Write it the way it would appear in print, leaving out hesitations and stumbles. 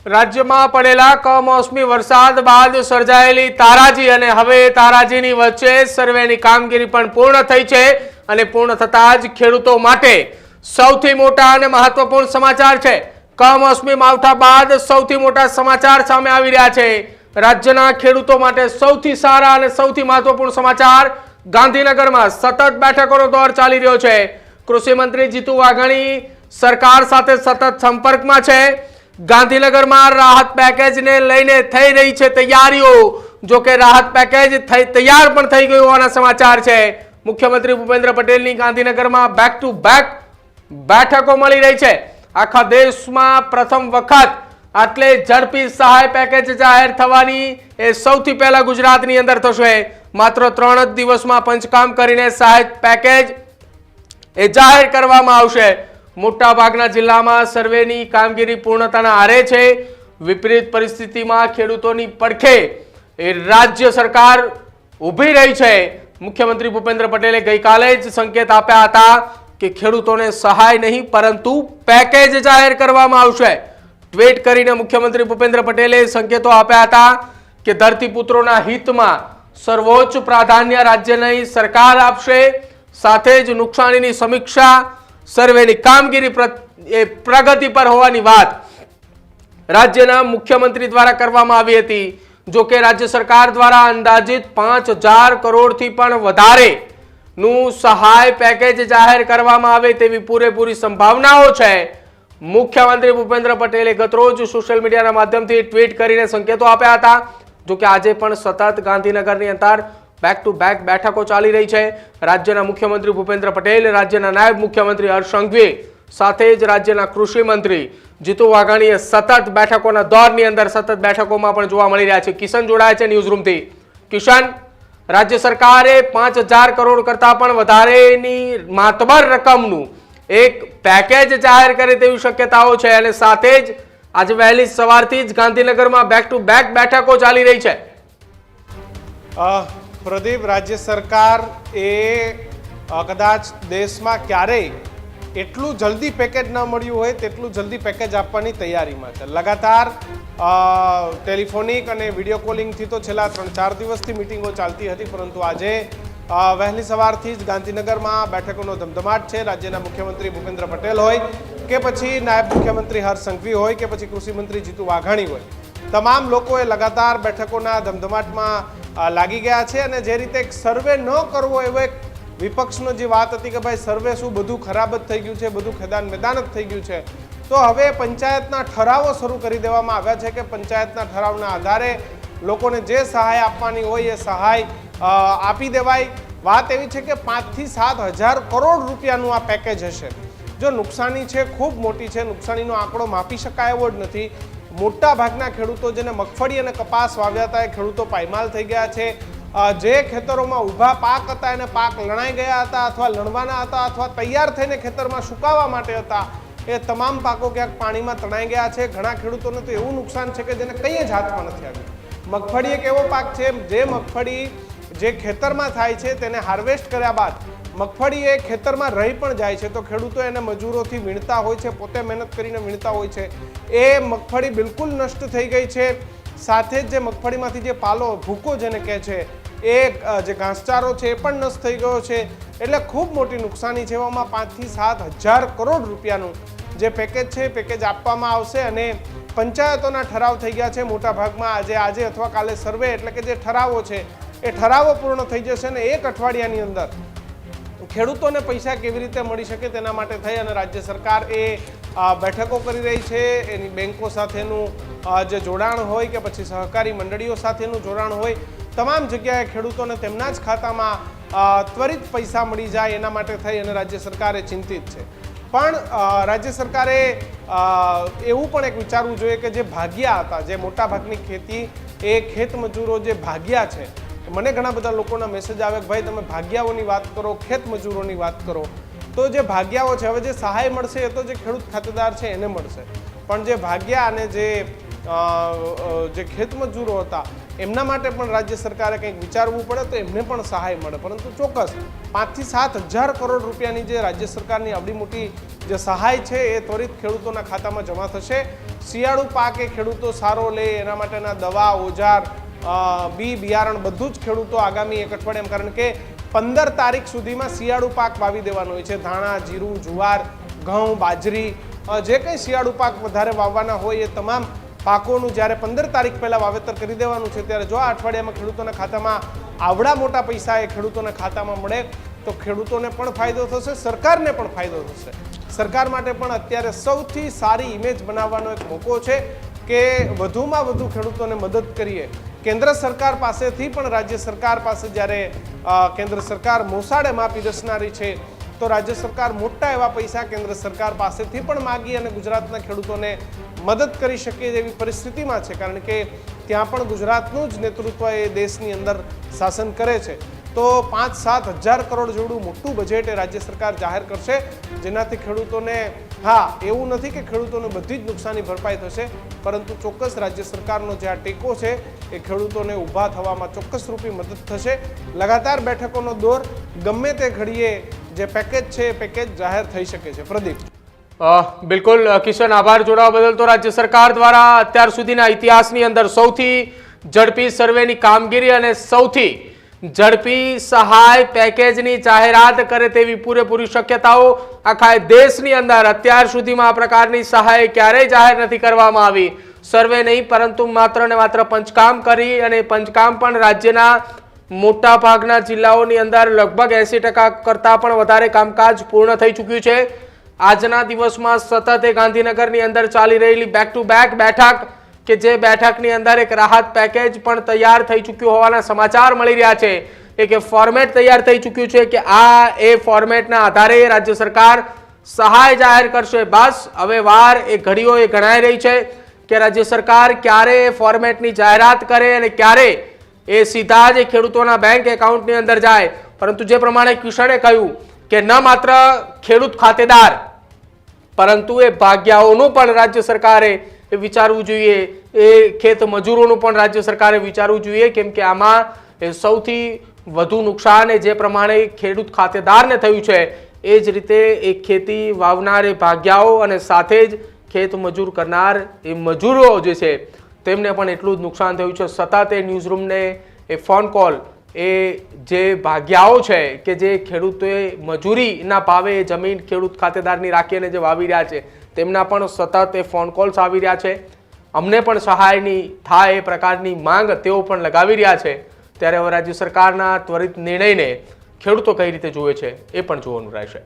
રાજ્યમાં પડેલા કમોસમી વરસાદ બાદ સર્જાયેલી તારાજી અને હવે તારાજીની વચ્ચે સર્વેની કામગીરી પણ પૂર્ણ થઈ છે અને પૂર્ણ થતાં જ ખેડૂતો માટે સૌથી મોટા અને મહત્વપૂર્ણ સમાચાર છે। કમોસમી માવઠા બાદ સૌથી મોટા સમાચાર સામે આવી રહ્યા છે। રાજ્યના ખેડૂતો માટે સૌથી સારા અને સૌથી મહત્વપૂર્ણ સમાચાર। ગાંધીનગરમાં સતત બેઠકોનો દોર ચાલી રહ્યો છે। કૃષિ મંત્રી જીતુ વાઘાણી સરકાર સાથે સતત સંપર્કમાં છે। ગાંધીનગરમાં રાહત પેકેજને લઈને થઈ રહી છે તૈયારીઓ। જો કે રાહત પેકેજ તૈયાર પણ થઈ ગયું હોવાના સમાચાર છે। મુખ્યમંત્રી ભૂપેન્દ્ર પટેલની ગાંધીનગરમાં બેક ટુ બેક બેઠકો મળી રહી છે। આખા દેશમાં પ્રથમ વખત આટલે ઝડપી સહાય પેકેજ જાહેર થવાની એ સૌથી પહેલા ગુજરાતની અંદર થશે। માત્ર 3 જ દિવસમાં પંચકામ કરીને સહાય પેકેજ એ જાહેર કરવામાં આવશે। મોટા ભાગના જિલ્લામાં સર્વેની કામગીરી પૂર્ણતાના આરે છે। વિપરીત પરિસ્થિતિમાં ખેડૂતોની પડખે એ રાજ્ય સરકાર ઊભી રહી છે। મુખ્યમંત્રી ભૂપેન્દ્ર પટેલે ગઈકાલે જ સંકેત આપ્યા હતા કે ખેડૂતોને સહાય નહીં પરંતુ પેકેજ જાહેર કરવામાં આવશે। ટ્વીટ કરીને મુખ્યમંત્રી ભૂપેન્દ્ર પટેલે સંકેતો આપ્યા હતા કે ધરતીપુત્રોના હિતમાં સર્વોચ્ચ પ્રાધાન્ય રાજ્યની સરકાર આપશે। સાથે જ નુકસાનીની સમીક્ષા સર્વેની કામગીરી પ્રગતિ પર હોવાની વાત રાજ્યના મુખ્યમંત્રી દ્વારા કરવામાં આવી હતી। જો કે રાજ્ય સરકાર દ્વારા અંદાજિત 5000 કરોડથી પણ વધારે નું સહાય પેકેજ જાહેર કરવામાં આવે તેવી પૂરેપૂરી સંભાવનાઓ છે। મુખ્યમંત્રી ભૂપેન્દ્ર પટેલે ગતરોજ સોશિયલ મીડિયાના માધ્યમથી ટ્વીટ કરીને સંકેતો આપ્યા હતા। જો કે આજે પણ સતત ગાંધીનગરની અંદર બેક ટુ બેક બેઠકો ચાલી રહી છે। રાજ્યના મુખ્યમંત્રી ભૂપેન્દ્ર પટેલ, રાજ્યના નાયબ મુખ્યમંત્રી હર્ષ સંઘવી સાથે જ રાજ્યના કૃષિ મંત્રી જીતુ વાઘાણીએ સતત બેઠકોના દોરની અંદર સતત બેઠકોમાં પણ જોવા મળી રહ્યા છે। કિશન જોડાય છે ન્યૂઝ રૂમથી। કિશન, રાજ્ય સરકારે 5000 કરોડ કરતા પણ વધારેની માતબર રકમનું એક પેકેજ જાહેર કરે તેવી શક્યતાઓ છે અને સાથે જ આજે વહેલી સવારથી જ ગાંધીનગરમાં બેક ટુ બેક બેઠકો ચાલી રહી છે। પ્રદીપ, રાજ્ય સરકાર એ કદાચ દેશમાં ક્યારેય એટલું જલ્દી પેકેજ ન મળ્યું હોય તેટલું જલ્દી પેકેજ આપવાની તૈયારીમાં છે। લગાતાર ટેલિફોનિક અને વિડીયો કોલિંગથી તો છેલ્લા 3-4 દિવસથી મિટિંગો ચાલતી હતી, પરંતુ આજે વહેલી સવારથી જ ગાંધીનગરમાં બેઠકોનો ધમધમાટ છે। રાજ્યના મુખ્યમંત્રી ભૂપેન્દ્ર પટેલ હોય કે પછી નાયબ મુખ્યમંત્રી હર્ષ સંઘવી હોય કે પછી કૃષિ મંત્રી જીતુ વાઘાણી હોય, તમામ લોકોએ લગાતાર બેઠકોના ધમધમાટમાં લાગી ગયા છે। અને જે રીતે એક સર્વે ન કરવો એવો એક વિપક્ષનો જે વાત હતી કે ભાઈ સર્વે શું બધું ખરાબ જ થઈ ગયું છે, બધું ખેદાન મેદાન જ થઈ ગયું છે, તો હવે પંચાયતના ઠરાવો શરૂ કરી દેવામાં આવ્યા છે કે પંચાયતના ઠરાવના આધારે લોકોને જે સહાય આપવાની હોય એ સહાય આપી દેવાય। વાત એવી છે કે 5 થી 7000 કરોડ રૂપિયાનું આ પેકેજ હશે। જો નુકસાની છે ખૂબ મોટી છે, નુકસાનીનો આંકડો માપી શકાય એવો જ નથી। મોટા ભાગના ખેડૂતો જેને મગફળી અને કપાસ વાવ્યા હતા એ ખેડૂતો પાયમાલ થઈ ગયા છે। જે ખેતરોમાં ઊભા પાક હતા એને પાક લણાઈ ગયા હતા અથવા લણવાના હતા અથવા તૈયાર થઈને ખેતરમાં સુકાવા માટે હતા, એ તમામ પાકો ક્યાંક પાણીમાં તણાઈ ગયા છે। ઘણા ખેડૂતોને તો એવું નુકસાન છે કે જેને કંઈ જ હાથમાં નથી આવ્યું। મગફળી એક એવો પાક છે જે મગફળી જે ખેતરમાં થાય છે તેને હાર્વેસ્ટ કર્યા બાદ મગફળી એ ખેતરમાં રહી પણ જાય છે તો ખેડૂતો એને મજૂરોથી વીણતા હોય છે, પોતે મહેનત કરીને વીણતા હોય છે। એ મગફળી બિલકુલ નષ્ટ થઈ ગઈ છે। સાથે જ જે મગફળીમાંથી જે પાલો ભૂકો જેને કહે છે એ જે ઘાસચારો છે એ પણ નષ્ટ થઈ ગયો છે। એટલે ખૂબ મોટી નુકસાની છે। એવામાં 5 થી 7000 કરોડ રૂપિયાનું જે પેકેજ છે એ પેકેજ આપવામાં આવશે અને પંચાયતોના ઠરાવ થઈ ગયા છે મોટા ભાગમાં। આજે અથવા કાલે સર્વે એટલે કે જે ઠરાવો છે એ ઠરાવો પૂર્ણ થઈ જશે અને 1 અઠવાડિયાની અંદર ખેડૂતોને પૈસા કેવી રીતે મળી શકે તેના માટે થઈ અને રાજ્ય સરકાર એ બેઠકો કરી રહી છે। એની બેંકો સાથેનું જે જોડાણ હોય કે પછી સહકારી મંડળીઓ સાથેનું જોડાણ હોય, તમામ જગ્યાએ ખેડૂતોને તેમના જ ખાતામાં ત્વરિત પૈસા મળી જાય એના માટે થઈ અને રાજ્ય સરકારે ચિંતિત છે। પણ રાજ્ય સરકારે એવું પણ એક વિચારવું જોઈએ કે જે ભાગ્યા હતા, જે મોટાભાગની ખેતી એ ખેત મજૂરો જે ભાગ્યા છે, મને ઘણા બધા લોકોના મેસેજ આવે કે ભાઈ તમે ભાગ્યાઓની વાત કરો, ખેત મજૂરોની વાત કરો, તો જે ભાગ્યાઓ છે હવે જે સહાય મળશે એ તો જે ખેડૂત ખાતેદાર છે એને મળશે, પણ જે ભાગ્યા અને જે ખેત મજૂરો હતા એમના માટે પણ રાજ્ય સરકારે કંઈક વિચારવું પડે તો એમને પણ સહાય મળે। પરંતુ ચોક્કસ 5 થી 7000 કરોડ રૂપિયાની જે રાજ્ય સરકારની આવડી મોટી જે સહાય છે એ ત્વરિત ખેડૂતોના ખાતામાં જમા થશે શિયાળુ પાક એ ખેડૂતો સારો લે એના માટેના દવા, ઓજાર, બી, બિયારણ બધું જ ખેડૂતો આગામી એક અઠવાડિયામાં, કારણ કે 15 તારીખ સુધીમાં શિયાળુ પાક વાવી દેવાનો હોય છે. ધાણા, જીરું, જુવાર, ઘઉં, બાજરી, જે કંઈ શિયાળુ પાક વધારે વાવવાના હોય એ તમામ પાકોનું જ્યારે 15 તારીખ પહેલાં વાવેતર કરી દેવાનું છે, ત્યારે જો આ અઠવાડિયામાં ખેડૂતોના ખાતામાં આવડા મોટા પૈસા એ ખેડૂતોના ખાતામાં મળે તો ખેડૂતોને પણ ફાયદો થશે, સરકારને પણ ફાયદો થશે. સરકાર માટે પણ અત્યારે સૌથી સારી ઇમેજ બનાવવાનો એક મોકો છે કે વધુમાં વધુ ખેડૂતોને મદદ કરીએ. કેન્દ્ર સરકાર પાસેથી પણ રાજ્ય સરકાર પાસે જ્યારે કેન્દ્ર સરકાર મોસાળે માં પીરસનારી છે, તો રાજ્ય સરકાર મોટા એવા પૈસા કેન્દ્ર સરકાર પાસેથી પણ માગી અને ગુજરાતના ખેડૂતોને મદદ કરી શકે એવી પરિસ્થિતિમાં છે, કારણ કે ત્યાં પણ ગુજરાતનું જ નેતૃત્વ એ દેશની અંદર શાસન કરે છે. તો 5-7 હજાર કરોડ જેવડું મોટું બજેટ એ રાજ્ય સરકાર જાહેર કરશે, જેનાથી ખેડૂતોને, હા એવું નથી કે ખેડૂતોને બધી જ નુકસાની ભરપાઈ થશે, પરંતુ ચોક્કસ રાજ્ય સરકારનો જે આ ટેકો છે એ ખેડૂતોને ઊભા થવામાં ચોક્કસ રૂપી મદદ થશે. લગાતાર બેઠકોનો દોર, ગમે તે ઘડીએ જે પેકેજ છે એ પેકેજ જાહેર થઈ શકે છે. પ્રદીપ. બિલકુલ કિશન, આભાર જોડાવા બદલ. તો રાજ્ય સરકાર દ્વારા અત્યાર સુધીના ઇતિહાસની અંદર સૌથી ઝડપી સર્વેની કામગીરી અને સૌથી ઝડપી સહાય પેકેજની જાહેરાત કરે તેવી પૂરેપૂરી શક્યતાઓ. આખા દેશની અંદર અત્યાર સુધીમાં આ પ્રકારની સહાય ક્યારેય જાહેર નથી કરવામાં આવી. સર્વે નહીં, પરંતુ માત્ર ને માત્ર પંચકામ કરી, અને પંચકામ પણ રાજ્યના મોટા ભાગના જિલ્લાઓની અંદર લગભગ 80% કરતાં પણ વધારે કામકાજ પૂર્ણ થઈ ચૂક્યું છે. આજના દિવસમાં સતત ગાંધીનગરની અંદર ચાલી રહેલી બેક ટુ બેક બેઠક, કે જે બેઠકની અંદર એક રાહત પેકેજ પણ તૈયાર થઈ ચૂક્યું હોવાના સમાચાર મળી રહ્યા છે. એક ફોર્મેટ તૈયાર થઈ ચૂક્યું છે કે આ એ ફોર્મેટના આધારે રાજ્ય સરકાર સહાય જાહેર કરશે. બસ હવે વાર એ ઘડીઓ એ ગણાઈ રહી છે કે રાજ્ય સરકાર ક્યારે એ ફોર્મેટની જાહેરાત કરે અને ક્યારે એ સીધા જ ખેડૂતોના બેંક એકાઉન્ટની અંદર જાય. પરંતુ જે પ્રમાણે કિશને કહ્યું કે ન માત્ર ખેડૂત ખાતેદાર, પરંતુ એ ભાગ્યાઓનું પણ રાજ્ય સરકારે એ વિચારવું જોઈએ, એ ખેત મજૂરોનું પણ રાજ્ય સરકારે વિચારવું જોઈએ, કેમ કે આમાં એ સૌથી વધુ નુકસાન એ જે પ્રમાણે ખેડૂત ખાતેદારને થયું છે એ જ રીતે એ ખેતી વાવનાર એ ભાગ્યાઓ અને સાથે જ ખેત મજૂર કરનાર એ મજૂરો જે છે તેમને પણ એટલું જ નુકસાન થયું છે. સતત એ ન્યૂઝરૂમને એ ફોન કોલ, એ જે ભાગ્યાઓ છે કે જે ખેડૂતોએ મજૂરીના ભાવે જમીન ખેડૂત ખાતેદારની રાખીને જે વાવી રહ્યા છે, તેમના પણ સતત એ ફોન કોલ્સ આવી રહ્યા છે. અમને પણ સહાયની થાય એ પ્રકારની માંગ તેઓ પણ લગાવી રહ્યા છે. ત્યારે હવે રાજ્ય સરકારના ત્વરિત નિર્ણયને ખેડૂતો કઈ રીતે જુએ છે એ પણ જોવાનું રહેશે.